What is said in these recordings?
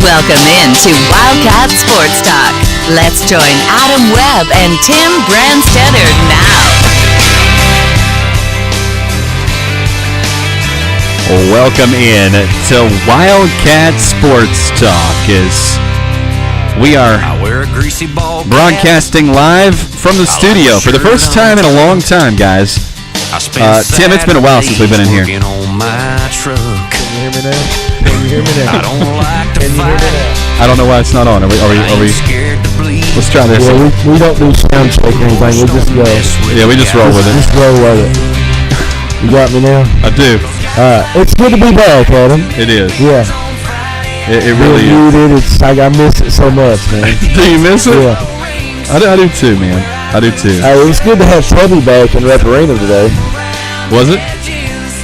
Welcome in to Wildcat Sports Talk. Let's join Adam Webb and Tim Brandstetter now. Welcome in to Wildcat Sports Talk as we are broadcasting live from the studio for the first time in a long time, guys. Tim, it's been a while since we've been in here. Can you hear me now? Can you hear me now? I don't know why it's not on. Are we? Let's try this. Well, we don't do sound check or anything. We just go. Yeah, we just roll with it. Just roll with it. You got me now? I do. It's good to be back, Adam. It is. Yeah. It really is. It's like I miss it so much, man. Do you miss it? Yeah. I do too, man. I do too. It was good to have Tubby back in Rep Arena today. Was it?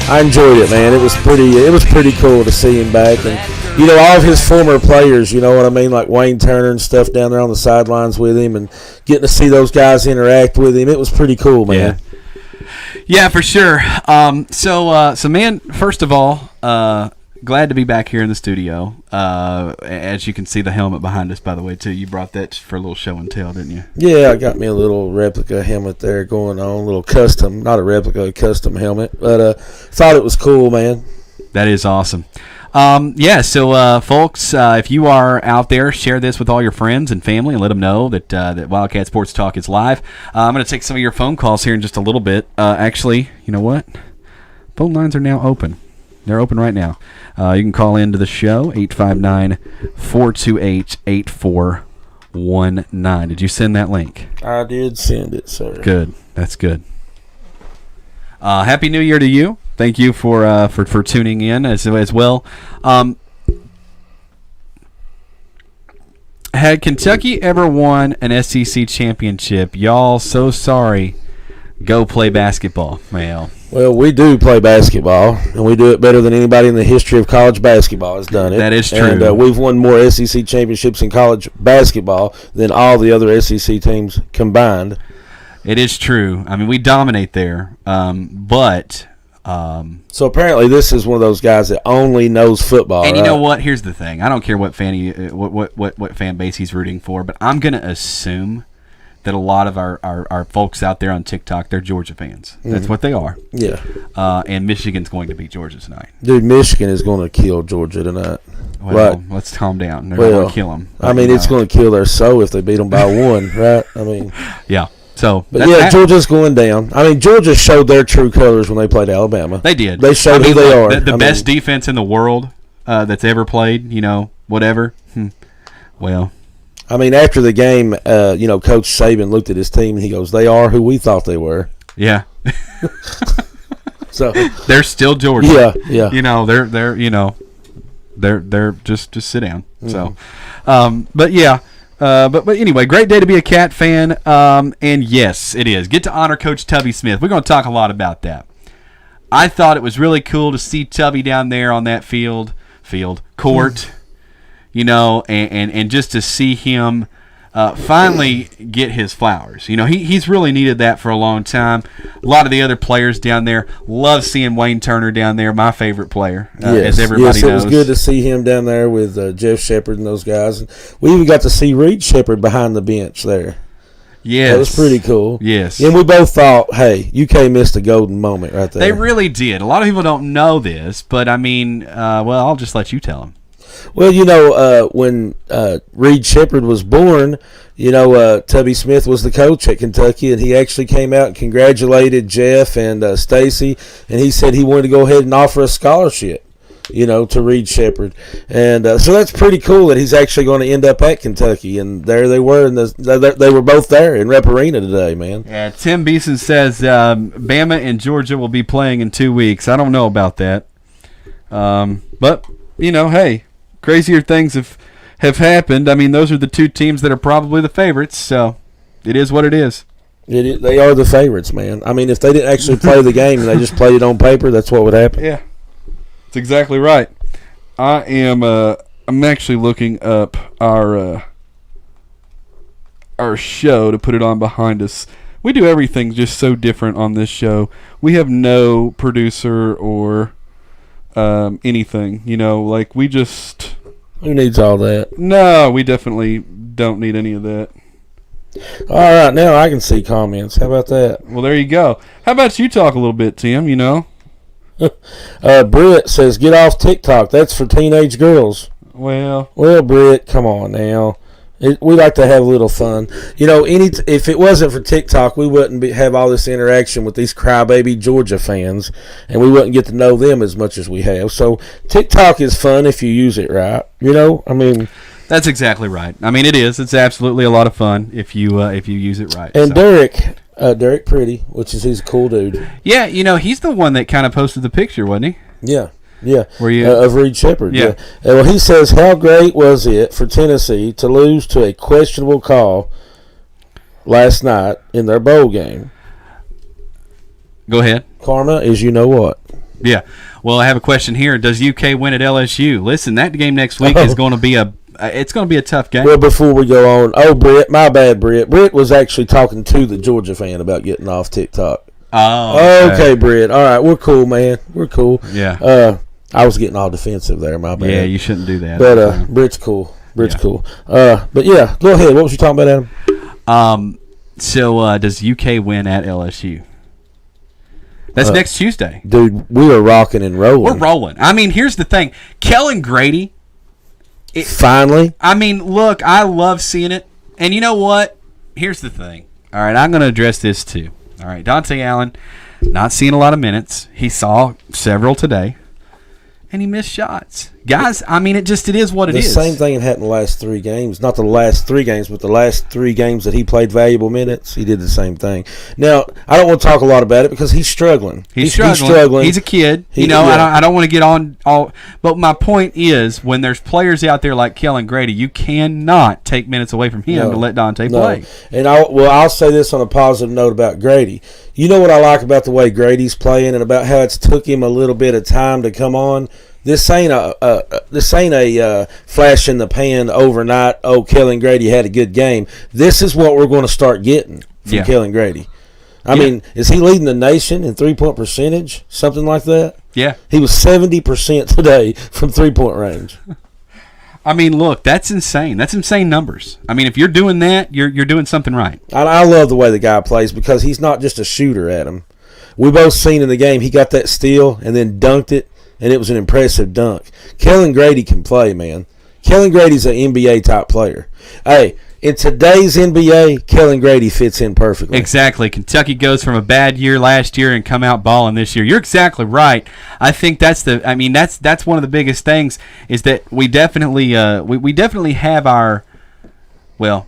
I enjoyed it, man. It was pretty cool to see him back, and all of his former players. You know what I mean, like Wayne Turner and stuff down there on the sidelines with him, and getting to see those guys interact with him. It was pretty cool, man. Yeah, for sure. So man, first of all, glad to be back here in the studio. As you can see, the helmet behind us, by the way, too. You brought that for a little show and tell, didn't you? Yeah, I got me a little replica helmet there going on, a little custom, not a replica, a custom helmet. But thought it was cool, man. That is awesome. So folks, if you are out there, share this with all your friends and family and let them know that that Wildcat Sports Talk is live. I'm going to take some of your phone calls here in just a little bit. Actually, you know what? Phone lines are now open. They're open right now. You can call into the show, 859-428-8419. Did you send that link? I did send it, sir. Good. That's good. Happy New Year to you. Thank you for tuning in as well. Had Kentucky ever won an SEC championship? Y'all so sorry. Go play basketball. Well, we do play basketball, and we do it better than anybody in the history of college basketball has done it. That is true. And we've won more SEC championships in college basketball than all the other SEC teams combined. It is true. I mean, we dominate there, but... So apparently this is one of those guys that only knows football. And you know what? Here's the thing. I don't care what what fan base he's rooting for, but I'm going to assume that a lot of our folks out there on TikTok, they're Georgia fans. That's what they are. Yeah. And Michigan's going to beat Georgia tonight. Dude, Michigan is going to kill Georgia tonight. Well, right. Let's calm down. They're going to kill them. I mean, it's going to kill their soul if they beat them by one, right? I mean. Yeah. So, Georgia's going down. I mean, Georgia showed their true colors when they played Alabama. They did. They showed who they are. The best defense in the world that's ever played, whatever. Well. I mean, after the game, Coach Saban looked at his team and he goes, "They are who we thought they were." Yeah. So they're still Georgia. Yeah. They're just sit down. So, but yeah. But anyway, great day to be a Cat fan. And yes, it is. Get to honor Coach Tubby Smith. We're going to talk a lot about that. I thought it was really cool to see Tubby down there on that court. And just to see him finally get his flowers. He's really needed that for a long time. A lot of the other players down there love seeing Wayne Turner down there, my favorite player, as everybody knows. It was good to see him down there with Jeff Shepard and those guys. And we even got to see Reed Shepard behind the bench there. Yes. That was pretty cool. Yes. And we both thought, hey, UK missed a golden moment right there. They really did. A lot of people don't know this, but I mean, I'll just let you tell them. Well, when Reed Shepard was born, Tubby Smith was the coach at Kentucky, and he actually came out and congratulated Jeff and Stacy, and he said he wanted to go ahead and offer a scholarship, to Reed Shepard. And so that's pretty cool that he's actually going to end up at Kentucky, and there they were, and they were both there in Rep Arena today, man. Yeah, Tim Beeson says Bama and Georgia will be playing in 2 weeks. I don't know about that. But, hey. Crazier things have happened. I mean, those are the two teams that are probably the favorites, so it is what it is. They are the favorites, man. I mean, if they didn't actually play the game and they just played it on paper, that's what would happen. Yeah, that's exactly right. I'm actually looking up our show to put it on behind us. We do everything just so different on this show. We have no producer or anything, like we just Who needs all that? No, we definitely don't need any of that. All right, now I can see comments. How about that? Well, there you go. How about you talk a little bit, Tim, you know? Britt says, get off TikTok. That's for teenage girls. Well, Britt, come on now. We like to have a little fun. You know, if it wasn't for TikTok, we wouldn't have all this interaction with these crybaby Georgia fans, and we wouldn't get to know them as much as we have. So TikTok is fun if you use it right. You know, I mean... That's exactly right. I mean, it is. It's absolutely a lot of fun if you use it right. And so. Derek Pretty, he's a cool dude. Yeah, you know, he's the one that kind of posted the picture, wasn't he? Yeah. Were you of Reed Sheppard? Yeah. Well, he says, how great was it for Tennessee to lose to a questionable call last night in their bowl game? Go ahead. Karma is you know what. Yeah. Well, I have a question here. Does UK win at LSU? Listen, that game next week is going to be a tough game. Well, before we go on, Britt, my bad, Britt. Britt was actually talking to the Georgia fan about getting off TikTok. Oh, okay, Britt. All right, we're cool, man. We're cool. Yeah. I was getting all defensive there, my bad. Yeah, you shouldn't do that. But Britt's cool. Cool. But yeah, go ahead. What was you talking about, Adam? So does UK win at LSU? That's next Tuesday. Dude, we are rocking and rolling. We're rolling. I mean, here's the thing. Kellen Grady. Finally. I mean, look, I love seeing it. And you know what? Here's the thing. All right, I'm going to address this too. All right, Dante Allen, not seeing a lot of minutes. He saw several today. And he missed shots. Guys, I mean, it is what it is. The same thing had happened the last 3 games. Not the last 3 games, but the last 3 games that he played valuable minutes, he did the same thing. Now, I don't want to talk a lot about it because he's struggling. He's struggling. He's a kid. I don't want to get on all. But my point is, when there's players out there like Kellen Grady, you cannot take minutes away from him to let Dante play. And I'll say this on a positive note about Grady. You know what I like about the way Grady's playing and about how it's took him a little bit of time to come on? This ain't a flash in the pan overnight. Oh, Kellen Grady had a good game. This is what we're going to start getting from Kellen Grady. I mean, is he leading the nation in 3-point percentage? Something like that? Yeah. He was 70% today from 3-point range. I mean, look, that's insane. That's insane numbers. I mean, if you're doing that, you're doing something right. I love the way the guy plays because he's not just a shooter, Adam. We both seen in the game he got that steal and then dunked it. And it was an impressive dunk. Kellen Grady can play, man. Kellen Grady's an NBA-type player. Hey, in today's NBA, Kellen Grady fits in perfectly. Exactly. Kentucky goes from a bad year last year and come out balling this year. You're exactly right. I think that's one of the biggest things is that we definitely we definitely have our, well,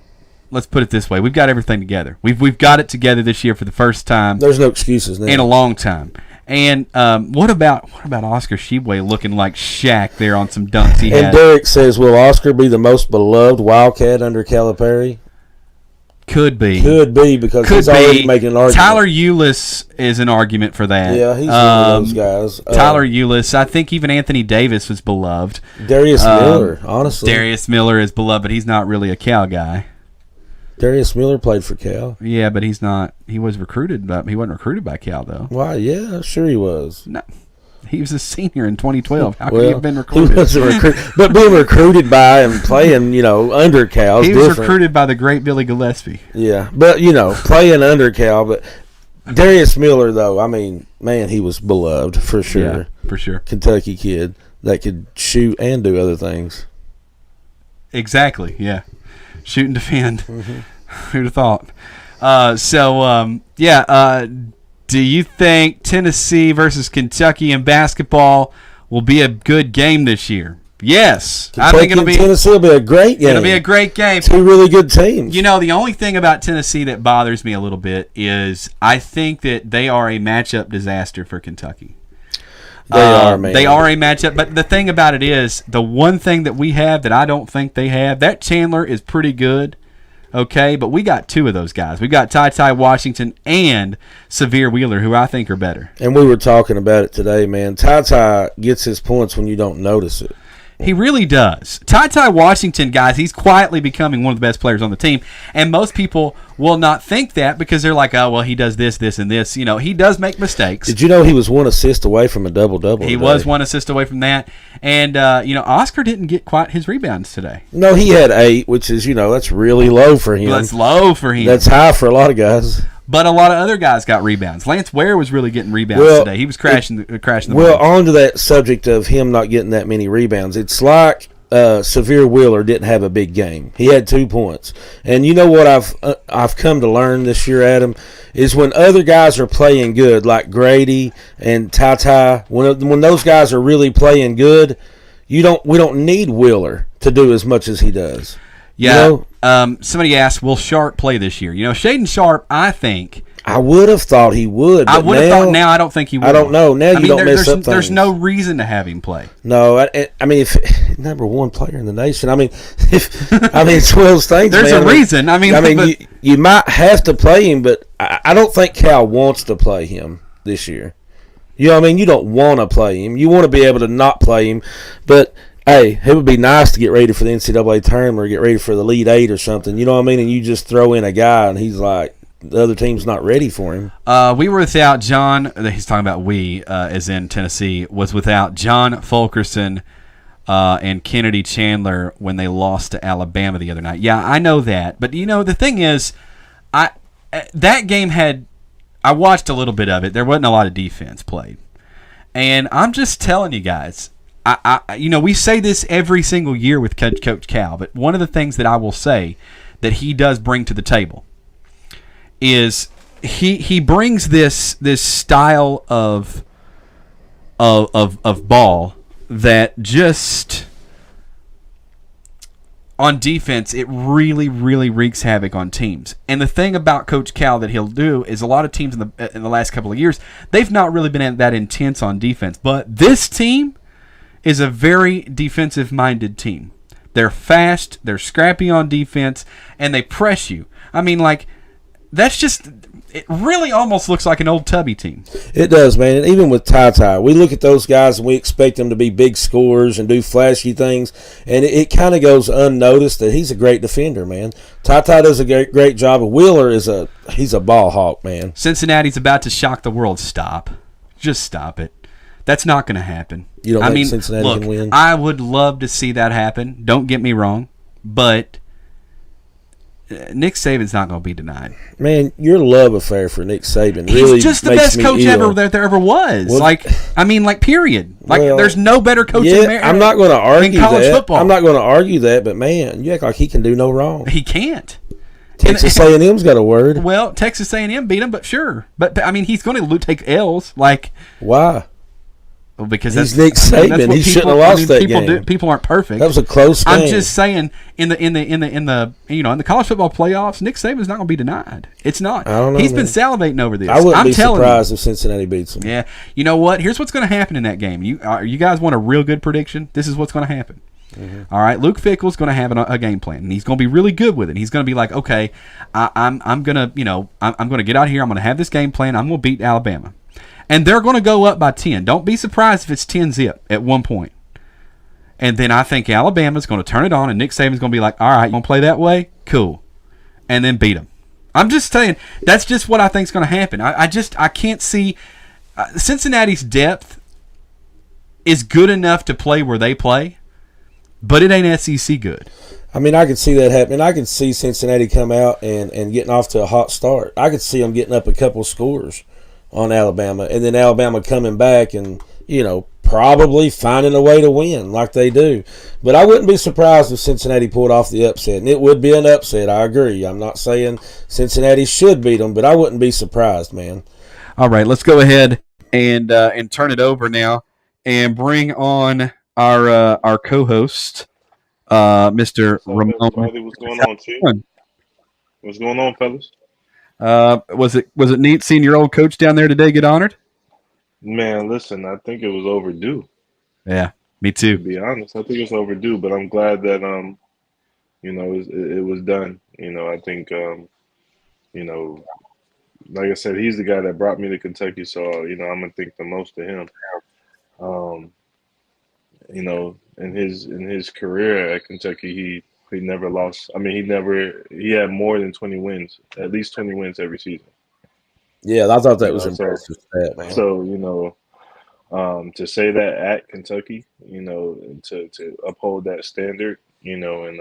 let's put it this way. We've got everything together. We've got it together this year for the first time. There's no excuses now. In a long time. And what about Oscar Tshiebwe looking like Shaq there on some dunks he had? And Derek says, will Oscar be the most beloved Wildcat under Calipari? Could be because he's already making an argument. Tyler Ulis is an argument for that. Yeah, he's one of those guys. Tyler Ulis. I think even Anthony Davis was beloved. Darius Miller, honestly. Darius Miller is beloved, but he's not really a Cal guy. Darius Miller played for Cal. Yeah, but he's not. He wasn't recruited by Cal though. Why? Yeah, sure he was. No, he was a senior in 2012. How could he have been recruited? He wasn't but being recruited by and playing, under Cal. He was recruited by the great Billy Gillespie. Yeah, but playing under Cal. But Darius Miller, though, I mean, man, he was beloved for sure. Yeah, for sure. Kentucky kid that could shoot and do other things. Exactly. Yeah. Shoot and defend. Mm-hmm. Who'd have thought? Do you think Tennessee versus Kentucky in basketball will be a good game this year? Yes. Kentucky I think it'll be. Tennessee will be a great game. It'll be a great game. 2 really good teams. The only thing about Tennessee that bothers me a little bit is I think that they are a matchup disaster for Kentucky. They are, man. They are a matchup. But the thing about it is, the one thing that we have that I don't think they have, that Chandler is pretty good, okay? But we got 2 of those guys. We got Ty Washington and Severe Wheeler, who I think are better. And we were talking about it today, man. Ty gets his points when you don't notice it. He really does. Ty Washington, guys, he's quietly becoming one of the best players on the team. And most people will not think that because they're like, oh, well, he does this, this, and this. You know, he does make mistakes. Did you know he was one assist away from a double-double He today? was one assist away from that. And, Oscar didn't get quite his rebounds today. No, he had 8, which is, that's really low for him. That's low for him. That's high for a lot of guys. But a lot of other guys got rebounds. Lance Ware was really getting rebounds today. He was crashing the Well, board. on to that subject of him not getting that many rebounds, it's like Severe Wheeler didn't have a big game. He had 2 points. And you know what I've come to learn this year, Adam, is when other guys are playing good, like Grady and Ty, when those guys are really playing good, we don't need Wheeler to do as much as he does. Yeah. Somebody asked, will Sharp play this year? Shaden Sharp, I think. I would have thought he would. I would have thought. Now I don't think he would. I don't know. Now don't mess up things. There's no reason to have him play. No, I mean, if number one player in the nation. I mean, it's one of those things. There's man. a reason. You might have to play him, but I don't think Cal wants to play him this year. You don't want to play him. You want to be able to not play him, but. Hey, it would be nice to get ready for the NCAA tournament or get ready for the Elite Eight or something. You know what I mean? And you just throw in a guy, and he's like, the other team's not ready for him. We were without John. He's talking about we, as in Tennessee, was without John Fulkerson and Kennedy Chandler when they lost to Alabama the other night. Yeah, I know that. But, the thing is, that game I watched a little bit of it. There wasn't a lot of defense played. And I'm just telling you guys, we say this every single year with Coach Cal, but one of the things that I will say that he does bring to the table is he brings this style of ball that just on defense it really really wreaks havoc on teams. And the thing about Coach Cal that he'll do is a lot of teams in the last couple of years they've not really been that intense on defense, but this team is a very defensive-minded team. They're fast, they're scrappy on defense, and they press you. I mean, that's just – it really almost looks like an old Tubby team. It does, man. And even with Ty, we look at those guys and we expect them to be big scorers and do flashy things, and it kind of goes unnoticed that he's a great defender, man. Ty does a great job. Wheeler he's a ball hawk, man. Cincinnati's about to shock the world. Stop. Just stop it. That's not going to happen. You don't think Cincinnati can win? I would love to see that happen. Don't get me wrong, but Nick Saban's not going to be denied. Man, your love affair for Nick Saban really He's just the best coach ever that there ever was. Well, period. There's no better coach in America. I'm not going to argue college that. Football. I'm not going to argue that, but man, you act like he can do no wrong. He can't. Texas A&M's got a word. Well, Texas A&M beat him, but sure. But he's going to take L's. Why? Well, because he's Nick Saban. He shouldn't have lost that game. People aren't perfect. That was a close game. I'm just saying, in the college football playoffs, Nick Saban's not going to be denied. It's not. I don't know. He's been salivating over this. I wouldn't be surprised if Cincinnati beats him. Yeah. You know what? Here's what's going to happen in that game. You guys want a real good prediction? This is what's going to happen. Mm-hmm. All right, Luke Fickell's going to have a game plan, and he's going to be really good with it. He's going to be like, okay, I'm going to get out here. I'm going to have this game plan. I'm going to beat Alabama. And they're going to go up by 10. Don't be surprised if it's 10-zip at one point. And then I think Alabama's going to turn it on, and Nick Saban's going to be like, all right, you going to play that way? Cool. And then beat them. I'm just saying, that's just what I think is going to happen. I can't see Cincinnati's depth is good enough to play where they play, but it ain't SEC good. I mean, I could see that happening. I could see Cincinnati come out and getting off to a hot start. I could see them getting up a couple scores on Alabama, and then Alabama coming back and, probably finding a way to win like they do. But I wouldn't be surprised if Cincinnati pulled off the upset, and it would be an upset. I agree. I'm not saying Cincinnati should beat them, but I wouldn't be surprised, man. All right, let's go ahead and turn it over now and bring on our co-host, Mr. Ramon. What's going on, Chief? What's going on, fellas? Was it neat seeing your old coach down there today get honored? Man, listen, I think it was overdue. Yeah, me too. To be honest, I think it's overdue, but I'm glad that it was done. I think like I said, he's the guy that brought me to Kentucky, so I'm gonna think the most of him. in his career at Kentucky, he never lost. I mean, he had more than 20 wins, at least 20 wins every season. Yeah, I thought that You was know, so impressive stat, man. so to say that at Kentucky, and to uphold that standard, and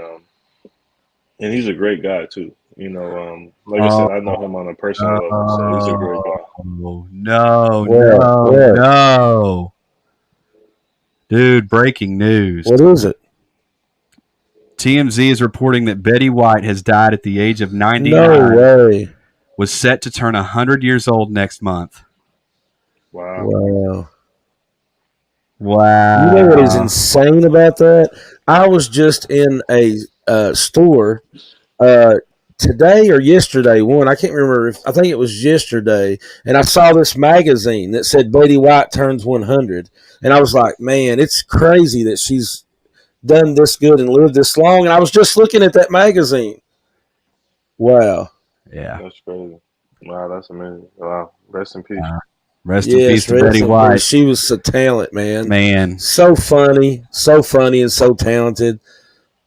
he's a great guy too. Like I said, I know him on a personal level, so he's a great guy. Oh, no, What? no. Dude, breaking news. What is it? TMZ is reporting that Betty White has died at the age of 99. No way. Was set to turn 100 years old next month. Wow. Wow. Wow. You know what is insane about that? I was just in a store today or yesterday. I can't remember. I think it was yesterday, and I saw this magazine that said Betty White turns 100, and I was like, man, it's crazy that she's done this good and lived this long. And I was just looking at that magazine. Wow. Yeah. That's crazy. Wow, that's amazing. Wow. Rest in peace. Rest in peace to Betty White. She was a talent, man. Man. So funny and so talented.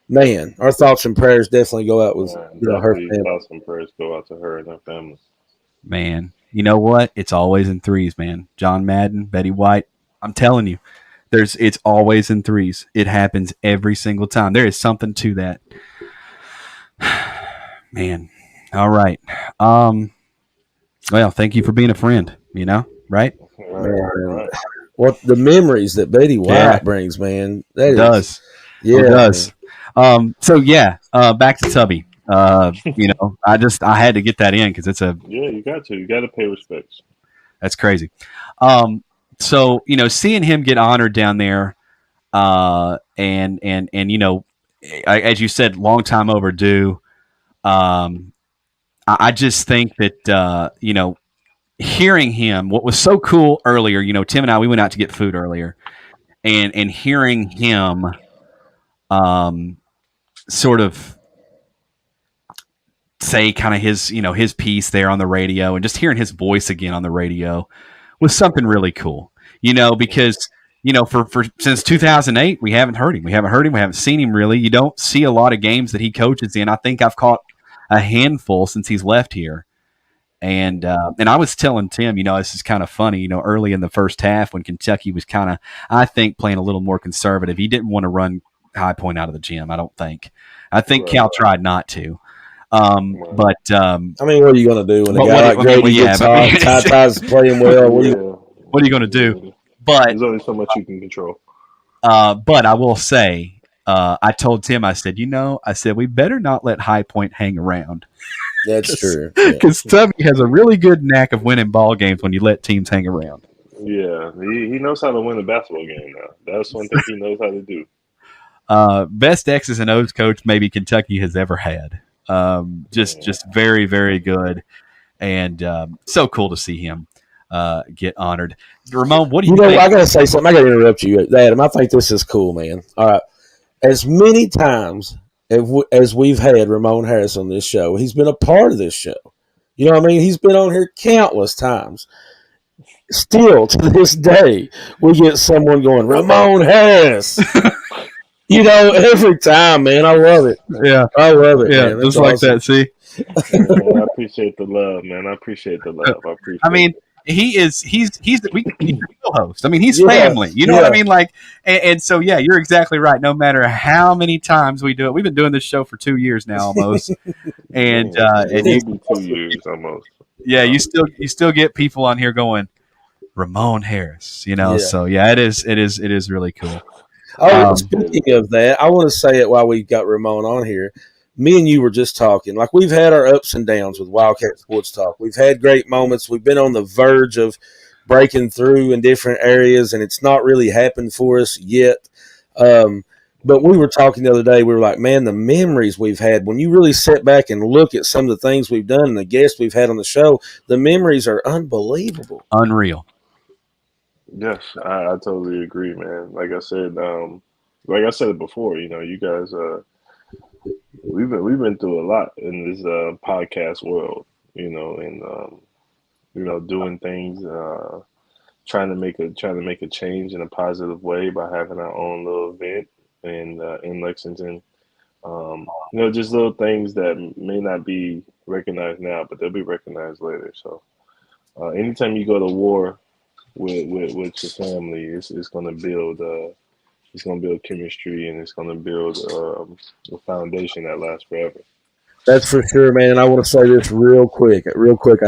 Man, our thoughts and prayers definitely go out with her family. Thoughts and prayers go out to her and her family. Man, you know what? It's always in threes, man. John Madden, Betty White. I'm telling you, it's always in threes. It happens every single time. There is something to that. Man. All right. Well, thank you for being a friend, right? Right. What the memories that Betty White brings, man. It does. Yeah. It does. Back to Tubby. I had to get that in because it's you got to pay respects. That's crazy. Seeing him get honored down there, and as you said, long time overdue. I just think that hearing him, what was so cool earlier, Tim and I, we went out to get food earlier, and hearing him sort of say kind of his piece there on the radio, and just hearing his voice again on the radio was something really cool, because for since 2008 we haven't heard him. We haven't seen him really. You don't see a lot of games that he coaches in. I think I've caught a handful since he's left here. And I was telling Tim, this is kind of funny, early in the first half when Kentucky was kind of, I think, playing a little more conservative. He didn't want to run High Point out of the gym, I don't think. I think Cal tried not to. I mean, what are you going to do when a guy like Grady gets on, Ty's playing well? What are you going to do? But there's only so much you can control. But I will say, I told Tim, I said, we better not let High Point hang around. That's true. Because Tubby has a really good knack of winning ball games when you let teams hang around. Yeah, he knows how to win a basketball game now. That's one thing he knows how to do. Best X's and O's coach maybe Kentucky has ever had. Just very, very good. And so cool to see him get honored. Ramon, what do you think? I got to say something. I got to interrupt you, Adam. I think this is cool, man. All right. As many times as we've had Ramon Harris on this show, he's been a part of this show. You know what I mean? He's been on here countless times. Still, to this day, we get someone going, Ramon Harris. Every time, man. I love it. Yeah. I love it, yeah, man. Just awesome. Like that, see? I appreciate the love, man. I appreciate the love. He's a co-host. I mean, he's family. You know what I mean? Like, and so, yeah, you're exactly right. No matter how many times we do it, we've been doing this show for 2 years now almost. And 2 years almost. Yeah, you still get people on here going, Ramon Harris, So yeah, it is really cool. Speaking of that, I want to say it while we got Ramon on here. Me and you were just talking. Like, we've had our ups and downs with Wildcat Sports Talk. We've had great moments. We've been on the verge of breaking through in different areas, and it's not really happened for us yet. But we were talking the other day. We were like, man, the memories we've had, when you really sit back and look at some of the things we've done and the guests we've had on the show, the memories are unbelievable. Unreal. Yes, I totally agree, man. Like I said before, you guys, we've been through a lot in this podcast world, and doing things, trying to make a change in a positive way by having our own little event, in Lexington. Just little things that may not be recognized now, but they'll be recognized later. So anytime you go to war with your family, it's going to build chemistry, and it's going to build a foundation that lasts forever. That's for sure, man. And I want to say this real quick. I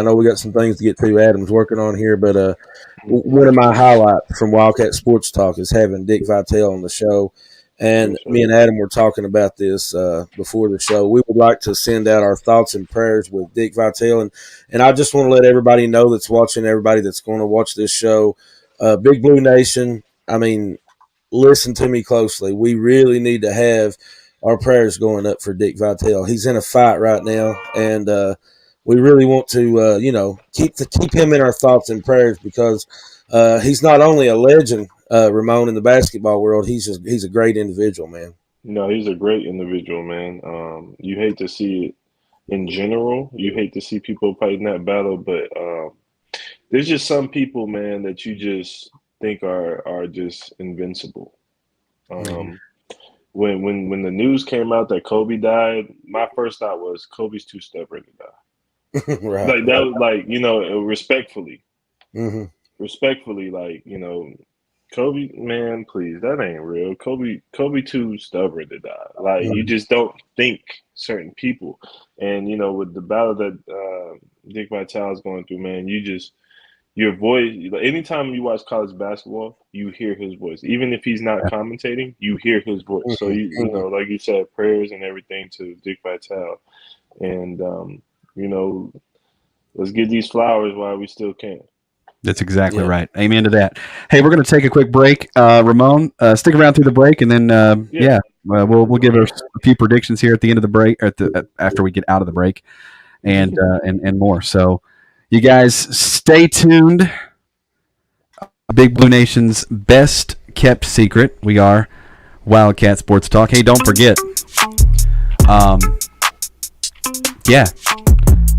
know we got some things to get to. Adam's working on here, but one of my highlights from Wildcat Sports Talk is having Dick Vitale on the show. And me and Adam were talking about this before the show. We would like to send out our thoughts and prayers with Dick Vitale. And I just want to let everybody know that's watching, everybody that's going to watch this show, Big Blue Nation, I mean, listen to me closely. We really need to have our prayers going up for Dick Vitale. He's in a fight right now, and we really want to, keep him in our thoughts and prayers because he's not only a legend, Ramon, in the basketball world. He's a great individual, man. No, he's a great individual, man. You hate to see it in general. You hate to see people fighting that battle, but there's just some people, man, that you just think are just invincible. When the news came out that Kobe died, my first thought was Kobe's too stubborn to die. Right. Like that was like, respectfully. Mm-hmm. Respectfully, Kobe, man, please, that ain't real. Kobe too stubborn to die. Like, you just don't think certain people. And, with the battle that Dick Vitale is going through, man, your voice, anytime you watch college basketball, you hear his voice. Even if he's not commentating, you hear his voice. So, like you said, prayers and everything to Dick Vitale. And, let's get these flowers while we still can. That's exactly right. Amen to that. Hey, we're going to take a quick break. Ramon, stick around through the break, and then we'll give us a few predictions here at the end of the break, or after we get out of the break, and more. So, you guys, stay tuned. Big Blue Nation's best kept secret. We are Wildcat Sports Talk. Hey, don't forget.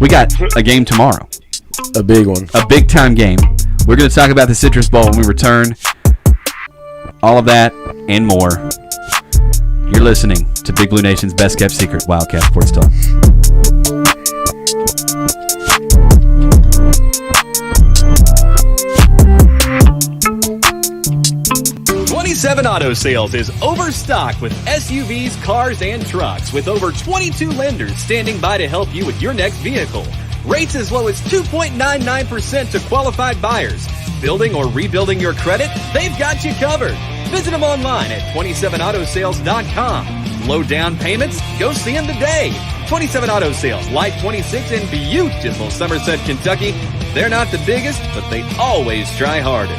We got a game tomorrow. A big one. A big-time game. We're going to talk about the Citrus Bowl when we return. All of that and more. You're listening to Big Blue Nation's Best Kept Secret, Wildcat Sports Talk. 27 Auto Sales is overstocked with SUVs, cars, and trucks with over 22 lenders standing by to help you with your next vehicle. Rates as low as 2.99% to qualified buyers. Building or rebuilding your credit? They've got you covered. Visit them online at 27autosales.com. Low down payments? Go see them today. 27 Auto Sales, Light 26 in beautiful Somerset, Kentucky. They're not the biggest, but they always try harder.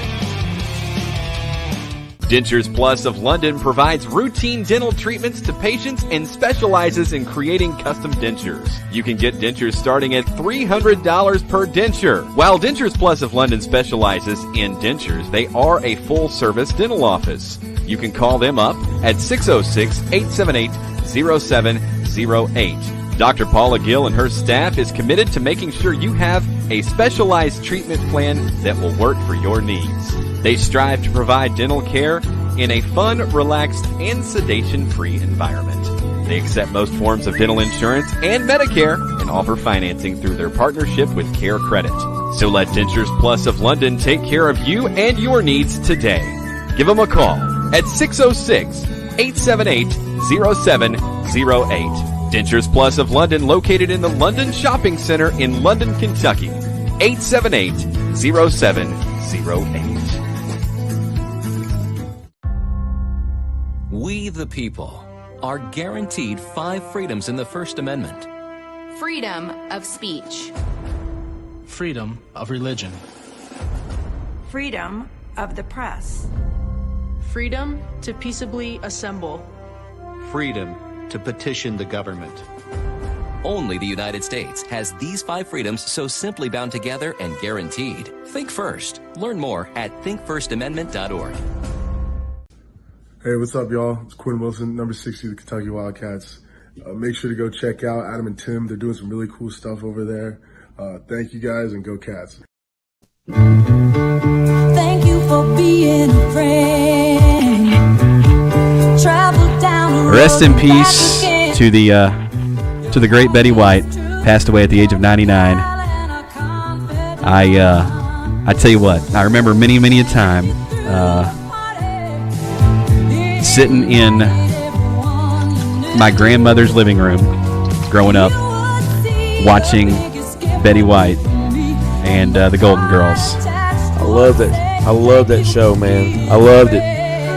Dentures Plus of London provides routine dental treatments to patients and specializes in creating custom dentures. You can get dentures starting at $300 per denture. While Dentures Plus of London specializes in dentures, they are a full-service dental office. You can call them up at 606-878-0708. Dr. Paula Gill and her staff is committed to making sure you have a specialized treatment plan that will work for your needs. They strive to provide dental care in a fun, relaxed, and sedation-free environment. They accept most forms of dental insurance and Medicare and offer financing through their partnership with Care Credit. So let Dentures Plus of London take care of you and your needs today. Give them a call at 606-878-0708. Dentures Plus of London, located in the London Shopping Center in London, Kentucky. 878-0708. We, the people, are guaranteed 5 freedoms in the First Amendment. Freedom of speech. Freedom of religion. Freedom of the press. Freedom to peaceably assemble. Freedom to petition the government. Only the United States has these 5 freedoms so simply bound together and guaranteed. Think first. Learn more at thinkfirstamendment.org. Hey, what's up, y'all? It's Quinn Wilson, number 60 of the Kentucky Wildcats. Make sure to go check out Adam and Tim. They're doing some really cool stuff over there. Thank you guys, and go Cats. Thank you for being a friend. Travel Rest in peace to the great Betty White, passed away at the age of 99. I tell you what, I remember many a time sitting in my grandmother's living room growing up, watching Betty White and the Golden Girls. I loved it. I loved that show, man. I loved it.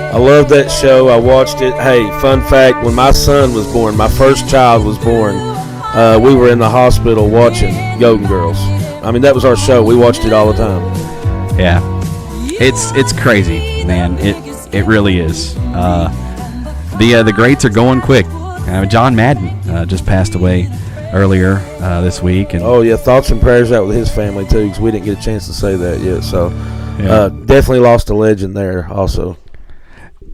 I loved that show. I watched it. Hey, fun fact, when my son was born, my first child was born, we were in the hospital watching Golden Girls. I mean, that was our show. We watched it all the time. Yeah. It's crazy, man. It really is. The greats are going quick. John Madden just passed away earlier this week. And oh, yeah, thoughts and prayers out with his family, too, because we didn't get a chance to say that yet. So definitely lost a legend there also.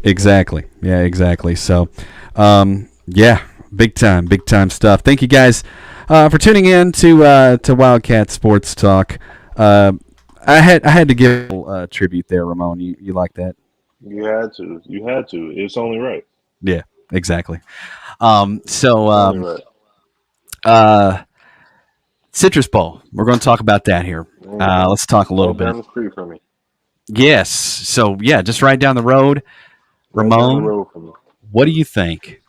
Exactly. Yeah, exactly. So, big time stuff. Thank you guys for tuning in to Wildcat Sports Talk. I had to give a tribute there, Ramon. You like that? You had to. It's only right. Yeah, exactly. Citrus Bowl. We're going to talk about that here. Let's talk a little bit. Down the street from me. Yes. So just right down the road. Ramon, what do you think?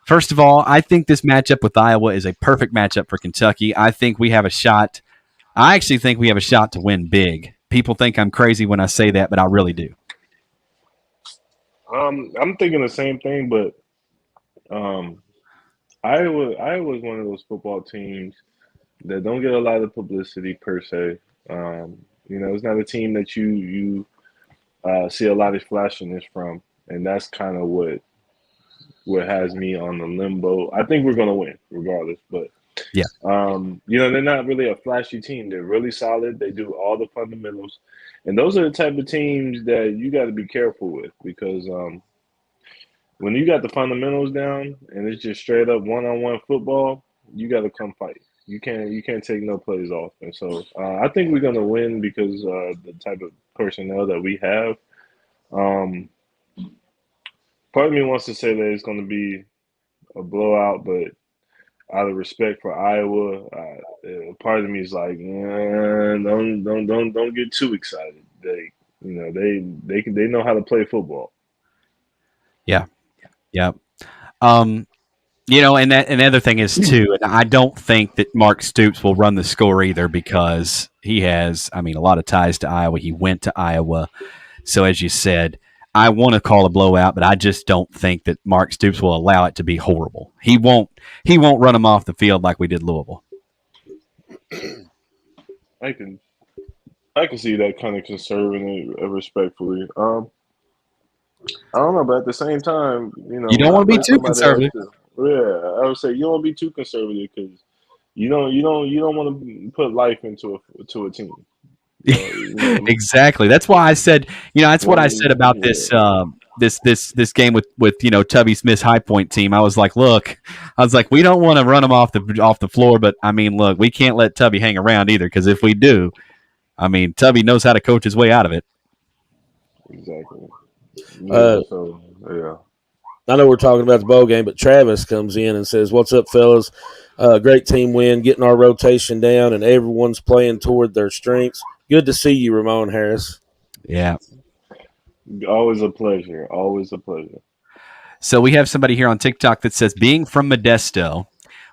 First of all, I think this matchup with Iowa is a perfect matchup for Kentucky. I think we have a shot. I actually think we have a shot to win big. People think I'm crazy when I say that, but I really do. I'm thinking the same thing, but Iowa is one of those football teams that don't get a lot of publicity per se. It's not a team that you see a lot of flashiness from, and that's kind of what has me on the limbo. I think we're going to win regardless, but yeah, they're not really a flashy team. They're really solid. They do all the fundamentals, and those are the type of teams that you got to be careful with because when you got the fundamentals down and it's just straight up one-on-one football, you got to come fight. You can't take no plays off, and so I think we're going to win because the type of personnel that we have. Part of me wants to say that it's going to be a blowout, but out of respect for Iowa, part of me is like, don't get too excited. They know how to play football. Yeah. And the other thing is too, and I don't think that Mark Stoops will run the score either because he has, a lot of ties to Iowa. He went to Iowa. So as you said, I want to call a blowout, but I just don't think that Mark Stoops will allow it to be horrible. He won't run him off the field like we did Louisville. I can see that kind of conservative, respectfully. I don't know, but at the same time, you don't want to be too conservative. I would say you don't want to be too conservative because you don't want to put life into a team. Exactly. That's why I said, that's what I said about this game with Tubby Smith's High Point team. I was like, we don't want to run him off the floor, but look, we can't let Tubby hang around either because if we do, Tubby knows how to coach his way out of it. Exactly. I know we're talking about the bowl game, but Travis comes in and says, "What's up, fellas? Great team win, getting our rotation down, and everyone's playing toward their strengths. Good to see you, Ramon Harris." Yeah. Always a pleasure. Always a pleasure. So we have somebody here on TikTok that says, being from Modesto,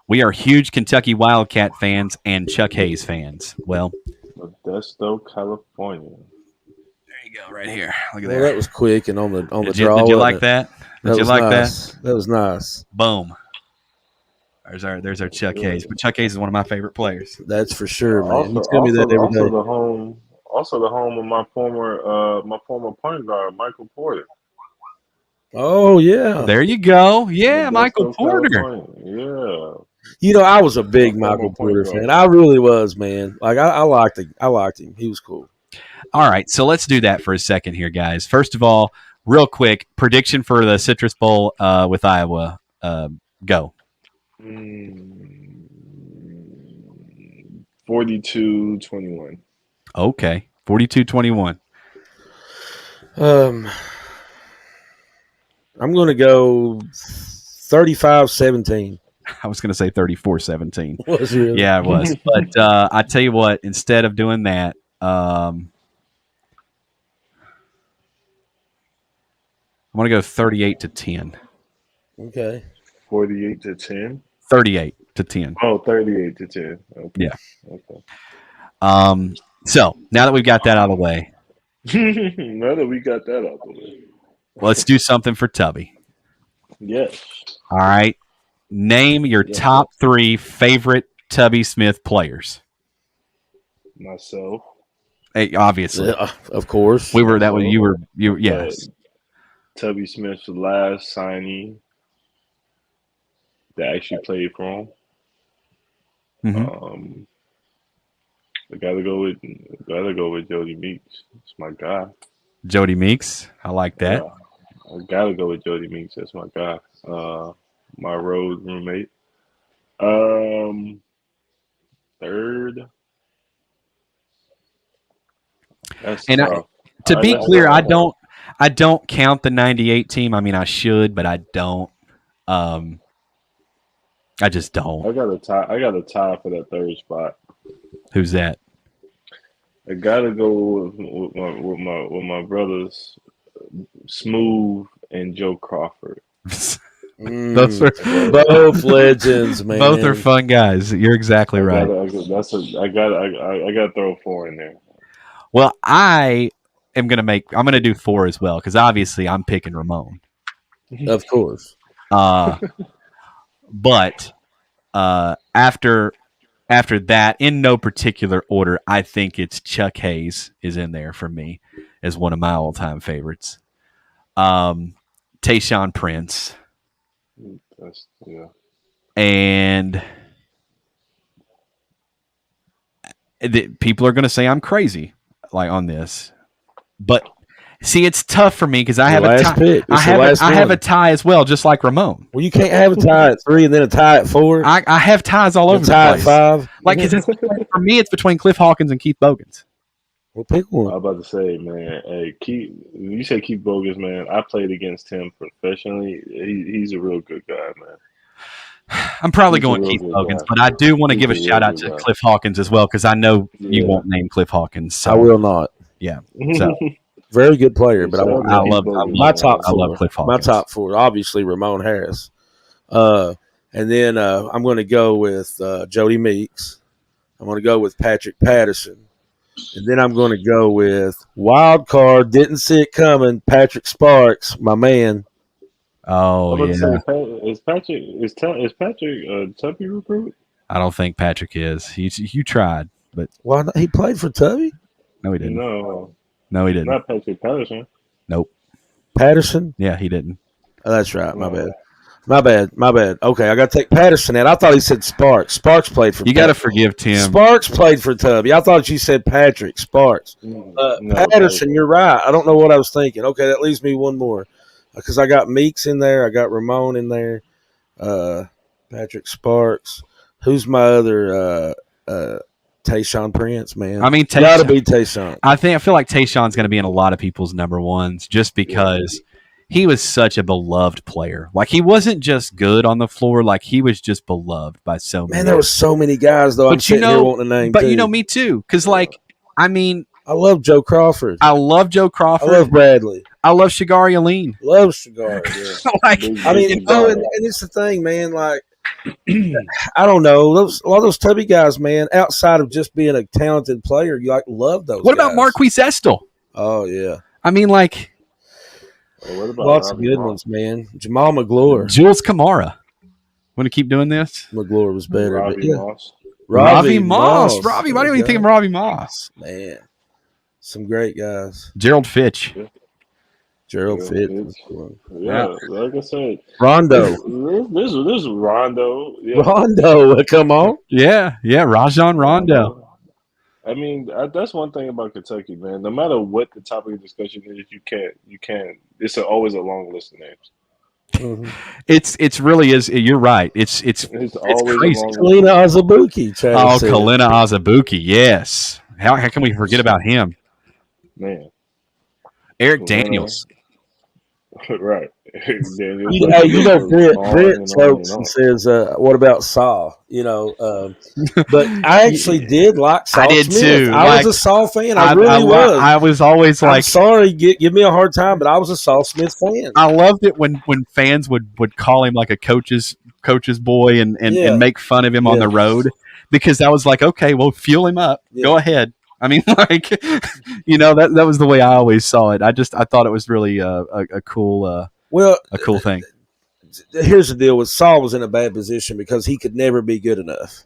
we are huge Kentucky Wildcat fans and Chuck Hayes fans. Well, Modesto, California. There you go, right here. Look at that. That was quick and on the draw. Did you like that? Did you like that? That was nice. Boom. There's our Chuck Hayes. But Chuck Hayes is one of my favorite players. That's for sure, man. You tell me that every day. Also the home of my former point guard, Michael Porter. Oh yeah. There you go. Yeah, Michael Porter. Yeah. I was a big Michael Porter fan. I really was, man. Like I liked him. I liked him. He was cool. All right, so let's do that for a second here, guys. First of all, real quick, prediction for the Citrus Bowl with Iowa. Go. 42-21. Okay, 42-21. I'm going to go 35-17. I was going to say 34-17. Was it really? Yeah, it was. But I tell you what, instead of doing that, I'm going to go 38-10. Okay. 48-10. 38-10. Oh, 38-10. Okay. Yeah. Okay. So now that we've got that out of the way, Now that we got that out the way, let's do something for Tubby. yes. All right. Name your top 3 favorite Tubby Smith players. Myself. Hey, obviously. Of course. We were that way. You yes. Tubby Smith's last signee that actually played for him. Mhm. I gotta go with Jody Meeks. It's my guy. Jody Meeks. I like that. I gotta go with Jody Meeks. That's my guy. My road roommate. Third. That's And tough. to be clear, I don't count the 98 team. I mean, I should, but I don't. I just don't. I got a tie for that third spot. Who's that? I gotta go with my brothers, Smooth and Joe Crawford. Those are both legends, man. Both are fun guys. You're exactly right. I gotta throw 4 in there. Well, I'm gonna do 4 as well because obviously I'm picking Ramon. Of course. But after that, in no particular order, I think it's Chuck Hayes is in there for me as one of my all-time favorites. Tayshaun Prince. And people are going to say I'm crazy on this. But see, it's tough for me because I have a tie. I have a tie as well, just like Ramon. Well, you can't have a tie at 3 and then a tie at 4. I have ties all over the tie place. at 5. Like for me, it's between Cliff Hawkins and Keith Bogans. Well, pick one. I'm about to say, man. Hey, you say Keith Bogans, man. I played against him professionally. He's a real good guy, man. I'm probably going Keith Bogans, but I do want to give a shout out to Cliff Hawkins as well because I know you won't name Cliff Hawkins. So. I will not. Yeah. So. Very good player, but I love my top 4. I love Cliff Hawkins. My top 4, obviously Ramon Harris, and then I'm going to go with Jody Meeks. I'm going to go with Patrick Patterson, and then I'm going to go with wild card. Didn't see it coming. Patrick Sparks, my man. Oh yeah. Is Patrick a Tubby recruit? I don't think Patrick is. You tried, but why not? He played for Tubby? No, he didn't. No, he didn't. Not Patrick Patterson. Nope. Patterson? Yeah, he didn't. Oh, that's right. My bad. Okay, I got to take Patterson out. I thought he said Sparks. Sparks played for. You got to forgive Tim. Sparks played for Tubby. I thought you said Patrick Sparks. Patterson, you're right. I don't know what I was thinking. Okay, that leaves me one more because I got Meeks in there. I got Ramon in there. Patrick Sparks. Who's my other? Tayshaun Prince, man. I mean, gotta be Tayshaun. I feel like Tayshaun's going to be in a lot of people's number ones just because he was such a beloved player. Like he wasn't just good on the floor; like he was just beloved by so many. Man, there were so many guys though. I'm sitting here wanting to name. But me too, because I love Joe Crawford. I love Joe Crawford. I love Bradley. I love Shigari Aline. Love Shigari. Yeah. And it's the thing, man. Like. I don't know. A lot of those Tubby guys, man, outside of just being a talented player, you love those What guys. about Marquise Estel? Oh, yeah. I mean, what about lots of good ones, man. Jamal McGlure. Jules Kamara. Want to keep doing this? McGlure was better. Moss. Ravi Moss. Ravi, why don't you think of Ravi Moss? Man, some great guys. Gerald Fitch. Gerald Fitch. Yeah, like I said, Rondo. This is Rondo. Yeah. Rondo, come on. Yeah, Rajon Rondo. I mean, that's one thing about Kentucky, man. No matter what the topic of discussion is, you can't. It's always a long list of names. Mm-hmm. It's really is. You're right. It's always crazy. Kalina Azubuike. Kalina Azubuike. Yes. How can we forget about him? Man. Eric Daniels. Right. Brent jokes and says, "What about Saul?" But I actually did like Saul. I did Smith. too. I was a Saul fan. I really was. I was always like, I'm sorry, give me a hard time, but I was a Saul Smith fan. I loved it when fans would call him like a coach's boy and make fun of him on the road, because I was like, okay, well, fuel him up. Yeah. Go ahead. I mean, like, that was the way I always saw it. I thought it was really a cool thing. Here's the deal: with Saul was in a bad position because he could never be good enough.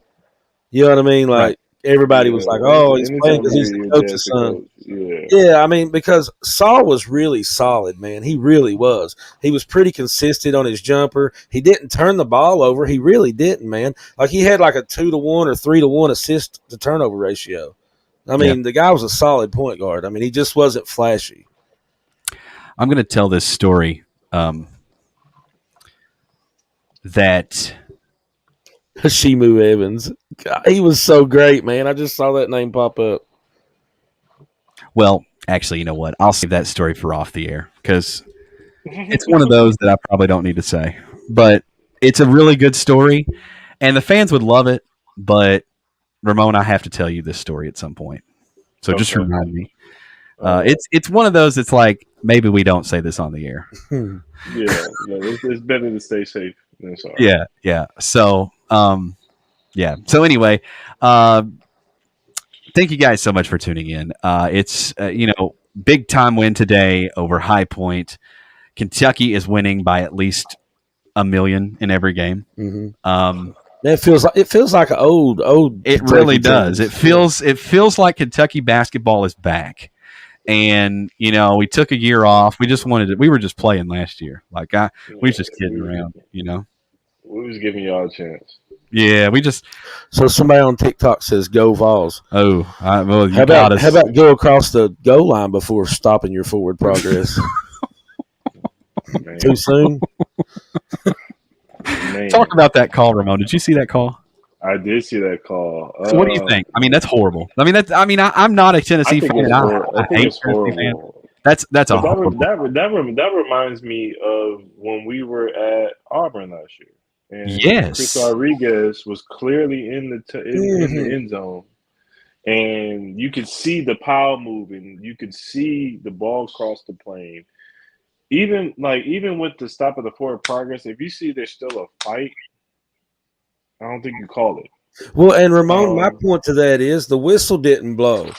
You know what I mean? Like everybody was like, "Oh, he's playing because he's the coach's son." Yeah, I mean, because Saul was really solid, man. He really was. He was pretty consistent on his jumper. He didn't turn the ball over. He really didn't, man. Like he had like a 2-1 or 3-1 assist to turnover ratio. I mean, the guy was a solid point guard. I mean, he just wasn't flashy. I'm going to tell this story that Hashimu Evans. God, he was so great, man. I just saw that name pop up. Well, actually, you know what? I'll save that story for off the air because it's one of those that I probably don't need to say. But it's a really good story, and the fans would love it, but Ramon, I have to tell you this story at some point. So just remind me. It's one of those that's like, maybe we don't say this on the air. It's better to stay safe than sorry. Yeah. So, So anyway, thank you guys so much for tuning in. It's, big time win today over High Point. Kentucky is winning by at least 1 million in every game. Mm-hmm. It feels like an old. It really does. It feels like Kentucky basketball is back, and we took a year off. We were just playing last year. Like we was just kidding around. We was giving y'all a chance. Yeah, we just. So somebody on TikTok says, "Go Vols." Oh, how about go across the goal line before stopping your forward progress? Too soon. Man. Talk about that call, Ramon. Did you see that call? I did see that call. So what do you think? I mean, that's horrible. I mean, I'm not a Tennessee fan. I hate Tennessee fan. That's that reminds me of when we were at Auburn last year. And Chris Rodriguez was clearly in the end zone, and you could see the pile moving. You could see the ball cross the plane. Even with the stop of the forward progress, if you see there's still a fight, I don't think you call it. Well, and Ramon, my point to that is the whistle didn't blow.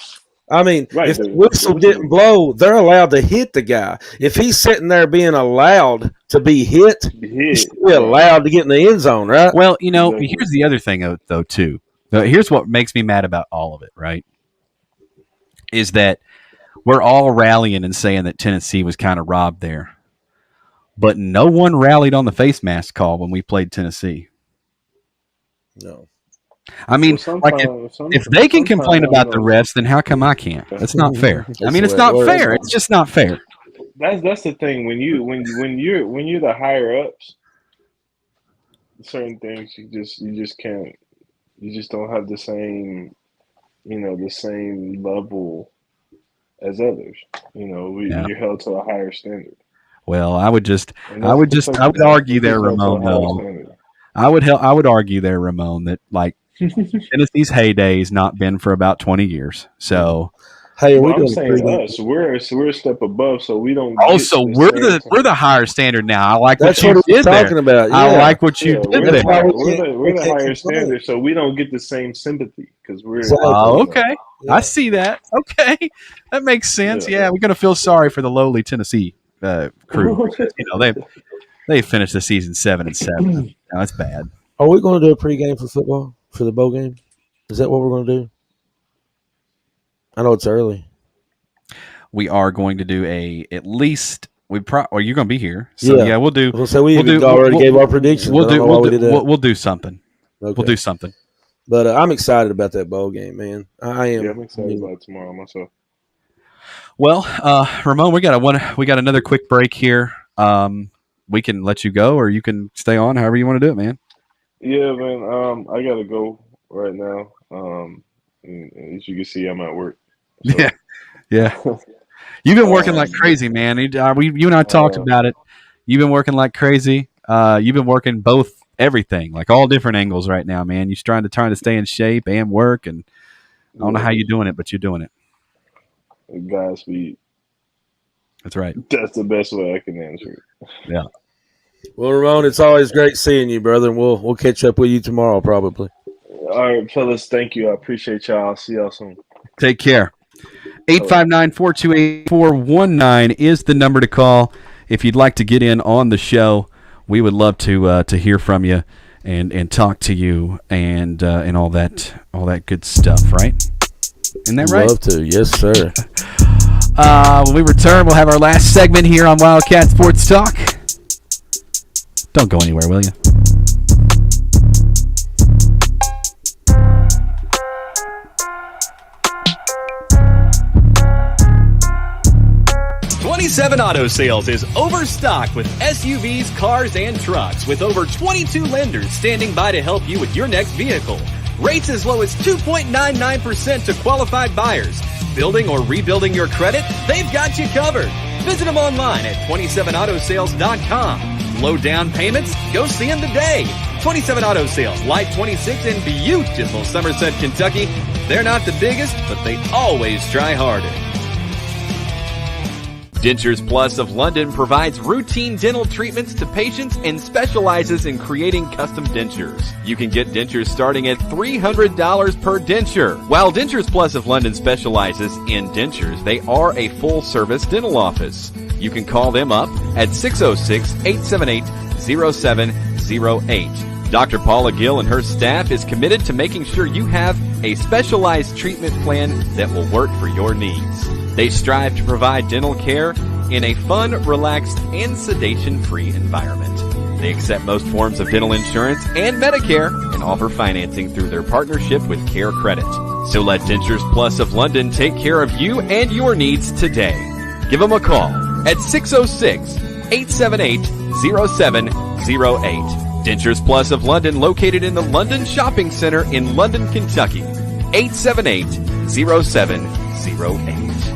I mean, if the whistle didn't blow, they're allowed to hit the guy. If he's sitting there being allowed to be hit, he's still allowed to get in the end zone, right? Well, here's the other thing, though, too. Here's what makes me mad about all of it, right? Is that we're all rallying and saying that Tennessee was kind of robbed there. But no one rallied on the face mask call when we played Tennessee. No. I mean, if they can complain about the refs, then how come I can't? That's not fair. I mean, it's not fair. It's just not fair. That's the thing. When you're the higher ups, certain things you just can't. You just don't have the same, the same level as others. You're held to a higher standard. Well, I would argue there, Ramon. Though I would argue there, Ramon, that like Tennessee's heyday has not been for about 20 years. So, hey, I'm saying us. We're a step above, so we don't. Oh, so we're the higher standard now. I like that's what you did there. Talking about. Yeah. I like what you did there. We're the higher standard, so we don't get the same sympathy because we're. Oh, okay. Yeah. I see that. Okay, that makes sense. Yeah, we're gonna feel sorry for the lowly Tennessee crew. They finished the season 7-7. Now that's bad. Are we going to do a pregame for football for the bowl game? Is that what we're going to do? I know it's early. We are going to do you're going to be here. So yeah, we'll do. So we already gave our predictions. We'll do something. Okay. We'll do something. But I'm excited about that bowl game, man. I am. Yeah, I'm excited about it tomorrow myself. Well, Ramon, we got another quick break here. We can let you go, or you can stay on, however you want to do it, man. Yeah, man. I gotta go right now. As you can see, I'm at work. So. Yeah. You've been working like crazy, man. You and I talked about it. You've been working like crazy. You've been working everything, like all different angles right now, man. You're trying to stay in shape and work, and I don't know how you're doing it, but you're doing it. Godspeed. That's right. That's the best way I can answer it. Yeah. Well, Ramon, it's always great seeing you, brother, and we'll catch up with you tomorrow probably. All right, fellas, thank you. I appreciate y'all. I'll see y'all soon. Take care. 859-428-419 is the number to call if you'd like to get in on the show. We would love to hear from you and talk to you and all that good stuff, right? Isn't that right? Love to, yes, sir. When we return, we'll have our last segment here on Wildcat Sports Talk. Don't go anywhere, will you? '27 Auto Sales is overstocked with SUVs, cars, and trucks, with over 22 lenders standing by to help you with your next vehicle. Rates as low as 2.99% to qualified buyers. Building or rebuilding your credit? They've got you covered. Visit them online at 27autosales.com. Low down payments? Go see them today. 27 Auto Sales, Light 26 in beautiful Somerset, Kentucky. They're not the biggest, but they always try harder. Dentures Plus of London provides routine dental treatments to patients and specializes in creating custom dentures. You can get dentures starting at $300 per denture. While Dentures Plus of London specializes in dentures, they are a full-service dental office. You can call them up at 606-878-0708. Dr. Paula Gill and her staff is committed to making sure you have a specialized treatment plan that will work for your needs. They strive to provide dental care in a fun, relaxed, and sedation-free environment. They accept most forms of dental insurance and Medicare and offer financing through their partnership with Care Credit. So let Dentures Plus of London take care of you and your needs today. Give them a call at 606-878-0708. Dentures Plus of London, located in the London Shopping Center in London, Kentucky. 878-0708.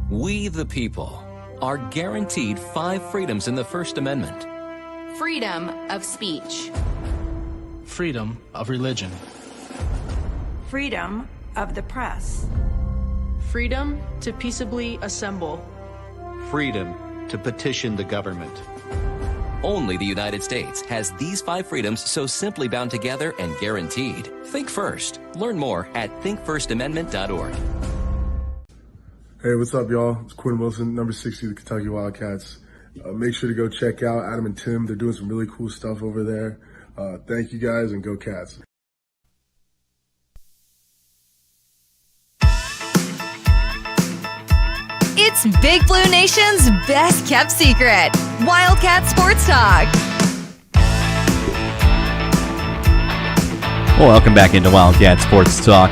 We, the people, are guaranteed 5 freedoms in the First Amendment. Freedom of speech. Freedom of religion. Freedom of the press. Freedom to peaceably assemble. Freedom to petition the government. Only the United States has these 5 freedoms so simply bound together and guaranteed. Think first. Learn more at thinkfirstamendment.org. Hey, what's up, y'all? It's Quinn Wilson, number 60 of the Kentucky Wildcats. Make sure to go check out Adam and Tim. They're doing some really cool stuff over there. Thank you guys, and go Cats. It's Big Blue Nation's best kept secret, Wildcat Sports Talk. Well, welcome back into Wildcat Sports Talk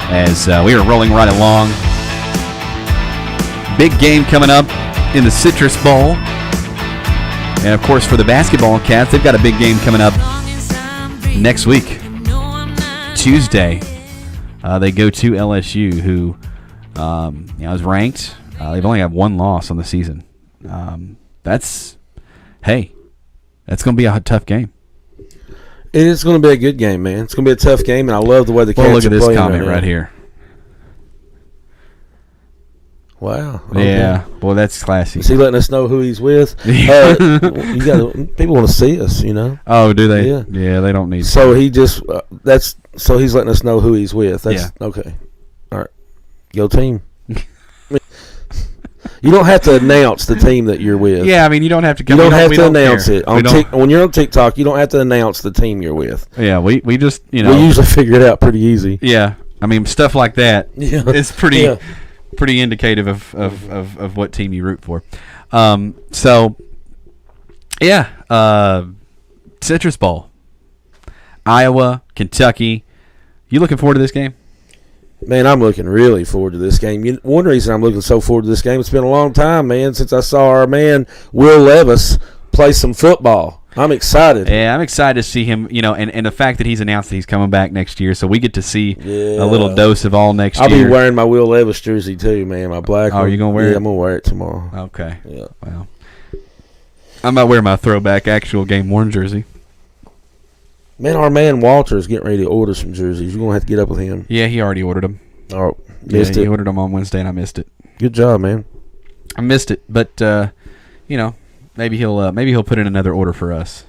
as we are rolling right along. Big game coming up in the Citrus Bowl. And, of course, for the basketball Cats, they've got a big game coming up next week, Tuesday. They go to LSU, who is ranked. They've only got 1 loss on the season. That's going to be a tough game. It is going to be a good game, man. It's going to be a tough game, and I love the way the Cats look are at this playing comment right here. Wow. Okay. Yeah. Boy, that's classy. Is he letting us know who he's with? People want to see us, you know. Oh, do they? Yeah. Yeah, they don't need. So he just so he's letting us know who he's with. That's okay. All right. Go team. You don't have to announce the team that you're with. Yeah, I mean, you don't have to. You don't have to announce it. When you're on TikTok, you don't have to announce the team you're with. Yeah, we just, we usually figure it out pretty easy. Yeah, I mean, stuff like that is pretty indicative of what team you root for. Citrus Bowl, Iowa, Kentucky. You looking forward to this game? Man, I'm looking really forward to this game. One reason I'm looking so forward to this game, it's been a long time, man, since I saw our man Will Levis play some football. I'm excited. Yeah, I'm excited to see him, and the fact that he's announced that he's coming back next year, so we get to see a little dose of all next year. I'll be wearing my Will Levis jersey too, man, my black one. Oh, you going to wear it? Yeah, I'm going to wear it tomorrow. Okay. Yeah. Well, I might wear my throwback actual game-worn jersey. Man, our man Walter's getting ready to order some jerseys. You're going to have to get up with him. Yeah, he already ordered them. Oh, missed it. He ordered them on Wednesday, and I missed it. Good job, man. I missed it, but, maybe he'll put in another order for us.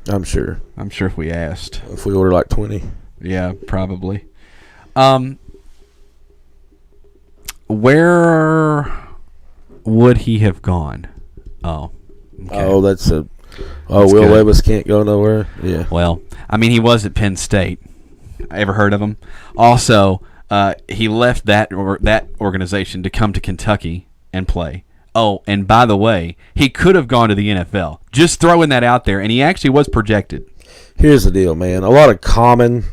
I'm sure. I'm sure if we asked. If we order like 20. Yeah, probably. Where would he have gone? Oh. Okay. Oh, that's Will good. Levis can't go nowhere? Yeah. Well, I mean, he was at Penn State. Ever heard of him? Also, he left that organization to come to Kentucky and play. Oh, and by the way, he could have gone to the NFL. Just throwing that out there, and he actually was projected. Here's the deal, man. A lot of common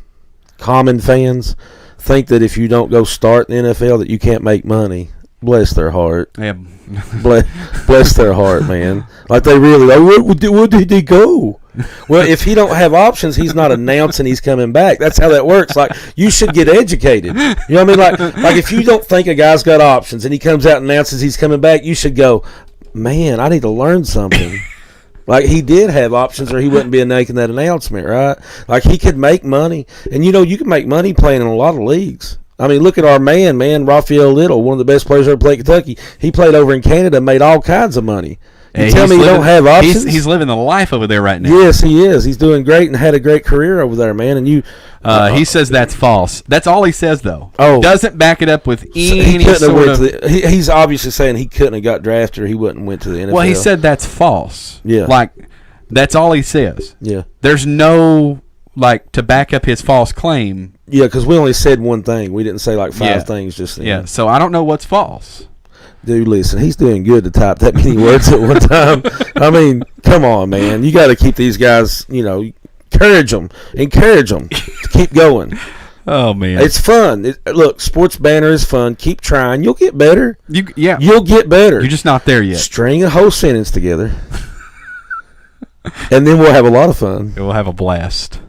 fans think that if you don't go start in the NFL that you can't make money. Bless their heart. Yeah. bless their heart, man. Like they really, where did he go? Well, if he don't have options, he's not announcing he's coming back. That's how that works. Like, you should get educated. You know what I mean? Like if you don't think a guy's got options and he comes out and announces he's coming back, you should go, man, I need to learn something. Like, he did have options or he wouldn't be making that announcement, right? Like, he could make money. And, you can make money playing in a lot of leagues. I mean, look at our man, Raphael Little, one of the best players ever played Kentucky. He played over in Canada and made all kinds of money. You tell me you don't have options? He's living the life over there right now. Yes, he is. He's doing great and had a great career over there, man. And he says that's false. That's all he says, though. Oh, doesn't back it up with any sort of. He's obviously saying he couldn't have got drafted or he wouldn't went to the NFL. Well, he said that's false. Yeah, like that's all he says. Yeah, there's no to back up his false claim. Yeah, because we only said one thing. We didn't say like five things just then. Yeah, so I don't know what's false. Dude, listen, he's doing good to type that many words at one time. I mean, come on, man. You got to keep these guys, encourage them to keep going. Oh, man. It's fun. Look, sports banner is fun. Keep trying. You'll get better. You'll get better. You're just not there yet. String a whole sentence together. And then we'll have a lot of fun. We'll have a blast.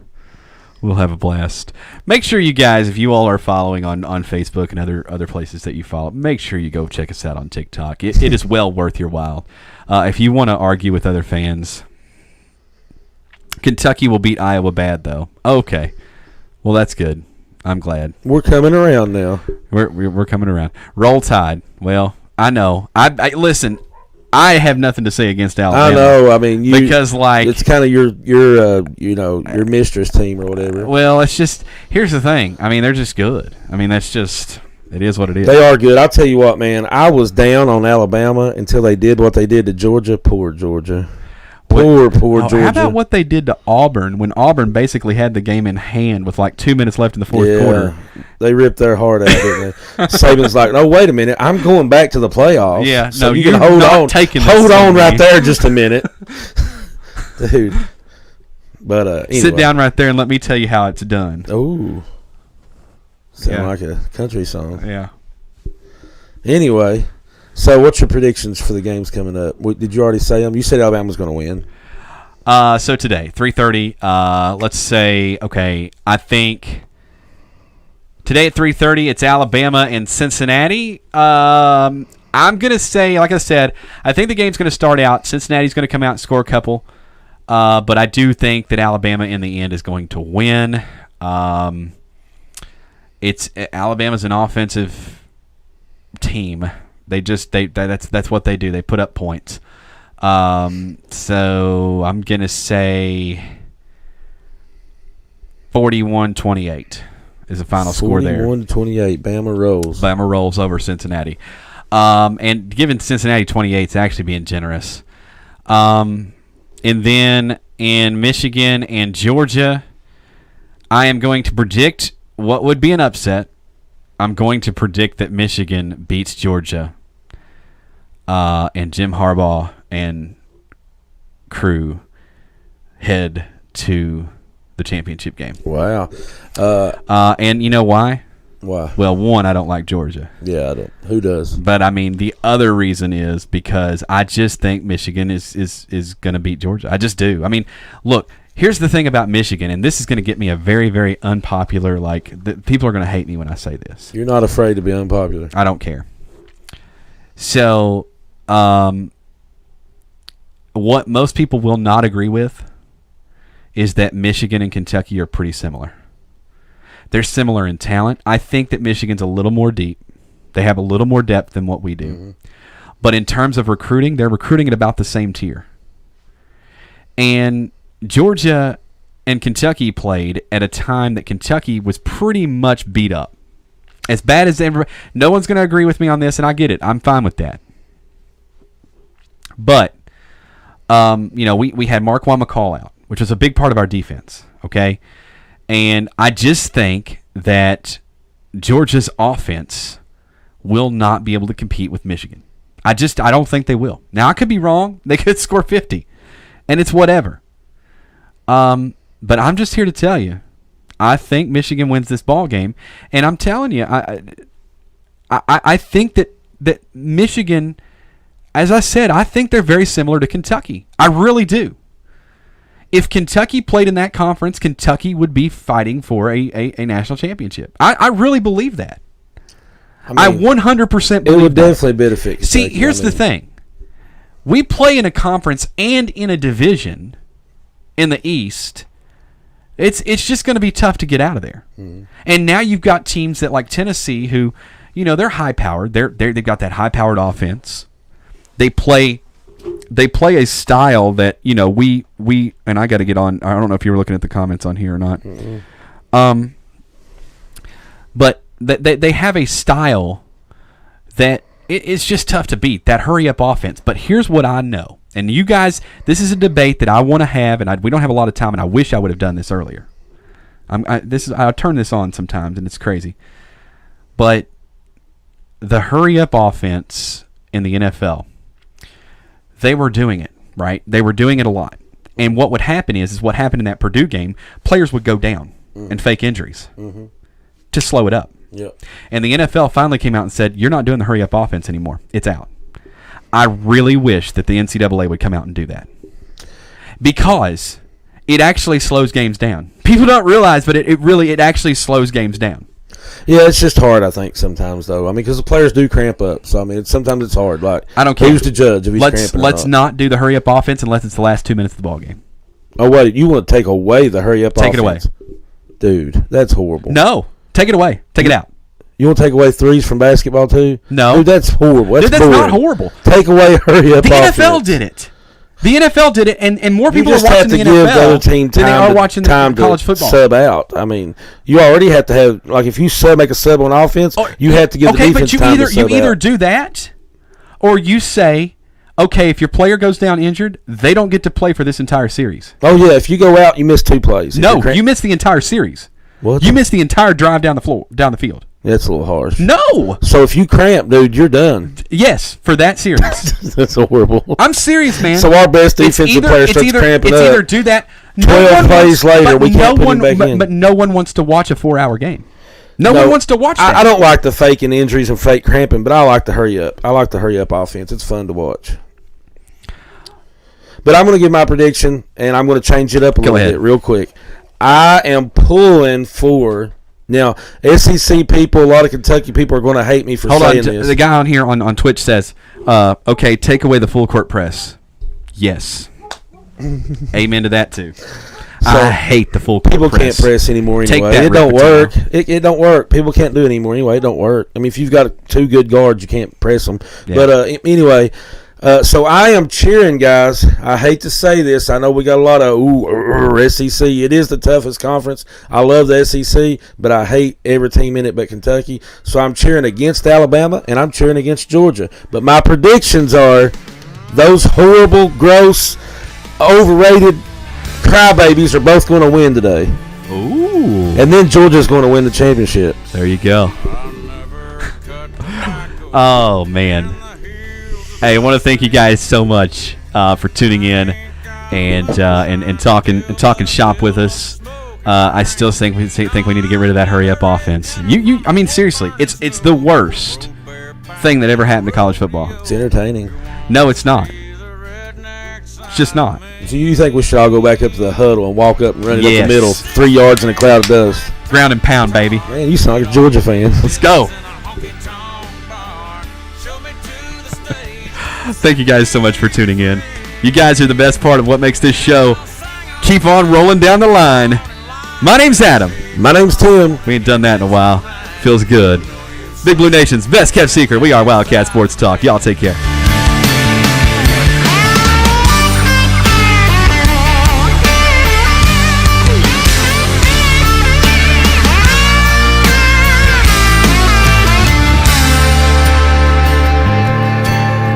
Make sure you guys, if you all are following on Facebook and other places that you follow, make sure you go check us out on TikTok. It is well worth your while. If you want to argue with other fans, Kentucky will beat Iowa bad, though. Okay. Well, that's good. I'm glad. We're coming around now. We're coming around. Roll Tide. Well, I know. I listen. I have nothing to say against Alabama. I know. I mean, because it's kind of your mistress team or whatever. Well, it's just here's the thing. I mean, they're just good. I mean, that's just it is what it is. They are good. I'll tell you what, man. I was down on Alabama until they did what they did to Georgia. Poor Georgia. Poor Georgia. How about what they did to Auburn when Auburn basically had the game in hand with like 2 minutes left in the fourth quarter? They ripped their heart out, didn't they? Saban's like, no, wait a minute. I'm going back to the playoffs. Yeah, so no, you you're can hold not on. Taking hold on right there just a minute. Dude. But anyway. Sit down right there and let me tell you how it's done. Ooh. Sound like a country song. Yeah. Anyway. So, what's your predictions for the games coming up? Did you already say them? You said Alabama was going to win. So today, 3:30. Let's say, okay, I think today at 3:30, it's Alabama and Cincinnati. I'm going to say, like I said, I think the game's going to start out. Cincinnati's going to come out and score a couple. But I do think that Alabama in the end is going to win. Alabama's an offensive team. That's what they do. They put up points. So I'm gonna say 41-28 is the final score there. 41-28. Bama rolls. Bama rolls over Cincinnati. And giving Cincinnati 28 is actually being generous. And then in Michigan and Georgia, I am going to predict what would be an upset. I'm going to predict that Michigan beats Georgia. And Jim Harbaugh and crew head to the championship game. Wow. And you know why? Why? Well, one, I don't like Georgia. Yeah, I don't. Who does? But I mean, the other reason is because I just think Michigan is going to beat Georgia. I just do. I mean, look, here's the thing about Michigan, and this is going to get me a very, very unpopular. People are going to hate me when I say this. You're not afraid to be unpopular. I don't care. So, what most people will not agree with is that Michigan and Kentucky are pretty similar. They're similar in talent. I think that Michigan's a little more deep. They have a little more depth than what we do. Mm-hmm. But in terms of recruiting, they're recruiting at about the same tier. And Georgia and Kentucky played at a time that Kentucky was pretty much beat up. As bad as everybody. No one's going to agree with me on this, and I get it. I'm fine with that. But, we had Marquand McCall out, which was a big part of our defense, okay? And I just think that Georgia's offense will not be able to compete with Michigan. I don't think they will. Now, I could be wrong. They could score 50, and it's whatever. But I'm just here to tell you, I think Michigan wins this ball game, and I'm telling you, I think that Michigan, as I said, I think they're very similar to Kentucky. I really do. If Kentucky played in that conference, Kentucky would be fighting for a national championship. I really believe that. I 100% believe it would that. Definitely benefit Kentucky. See, here's the thing. We play in a conference and in a division in the East. It's just going to be tough to get out of there. Mm-hmm. And now you've got teams that like Tennessee who, they're high-powered. They've got that high-powered offense. They play a style that, we and I got to get on. I don't know if you were looking at the comments on here or not. Mm-hmm. But they have a style that it's just tough to beat, that hurry-up offense. But here's what I know. And you guys, this is a debate that I want to have, and we don't have a lot of time, and I wish I would have done this earlier. I turn this on sometimes, and it's crazy. But the hurry-up offense in the NFL, they were doing it, right? They were doing it a lot. And what would happen is what happened in that Purdue game, players would go down and fake injuries to slow it up. Yep. And the NFL finally came out and said, you're not doing the hurry-up offense anymore. It's out. I really wish that the NCAA would come out and do that. Because it actually slows games down. People don't realize, but it actually slows games down. Yeah, it's just hard, I think, sometimes, though. I mean, because the players do cramp up. So, I mean, sometimes it's hard. Like, I don't care. Who's the judge if he's cramping Let's not do the hurry-up offense unless it's the last 2 minutes of the ball game. Oh, wait. You want to take away the hurry-up offense? Take it away. Dude, that's horrible. No. Take it away. Take it out. You want to take away threes from basketball, too? No. Dude, that's horrible. That's not horrible. Take away hurry-up offense. The NFL did it. The NFL did it, and more people are watching the NFL the other team than they are watching the college football. Sub out. I mean, you already have to have, like, if you make a sub on offense, you have to give the defense time to sub out. Okay, but you either do that, or you say, okay, if your player goes down injured, they don't get to play for this entire series. Oh, yeah, if you go out, you miss 2 plays. No, you miss the entire series. What? You miss the entire drive down the field. That's a little harsh. No. So if you cramp, dude, you're done. Yes, for that series. That's horrible. I'm serious, man. So our best defensive player starts cramping up. It's either do that. 12 plays later, we can't put him back in. But no one wants to watch a 4-hour game. No one wants to watch that. I don't like the faking injuries and fake cramping, but I like the hurry up. I like the hurry up offense. It's fun to watch. But I'm going to give my prediction, and I'm going to change it up a little bit real quick. I am pulling for... Now, SEC people, a lot of Kentucky people are going to hate me for saying this. The guy on here on Twitch says, okay, take away the full court press. Yes. Amen to that, too. So I hate the full court press. People can't press anymore anyway. It don't work. It don't work. People can't do it anymore anyway. It don't work. I mean, if you've got 2 good guards, you can't press them. Yeah. But anyway... so I am cheering, guys. I hate to say this. I know we got a lot of SEC. It is the toughest conference. I love the SEC, but I hate every team in it but Kentucky. So I'm cheering against Alabama, and I'm cheering against Georgia. But my predictions are those horrible, gross, overrated crybabies are both going to win today. Ooh. And then Georgia's going to win the championship. There you go. Oh, man. Hey, I want to thank you guys so much for tuning in and talking shop with us. I still think we need to get rid of that hurry up offense. I mean, seriously, it's the worst thing that ever happened to college football. It's entertaining. No, it's not. It's just not. So you think we should all go back up to the huddle and walk up and run it up Yes. the middle, 3 yards in a cloud of dust? Ground and pound, baby. Man, you sound like a Georgia fan. Let's go. Thank you guys so much for tuning in. You guys are the best part of what makes this show keep on rolling down the line. My name's Adam. My name's Tim. We ain't done that in a while. Feels good. Big Blue Nation's best kept secret. We are Wildcat Sports Talk. Y'all take care.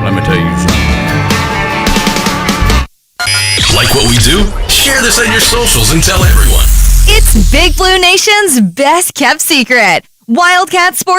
Let me tell you something. Like what we do? Share this on your socials and tell everyone. It's Big Blue Nation's best kept secret. Wildcat Sports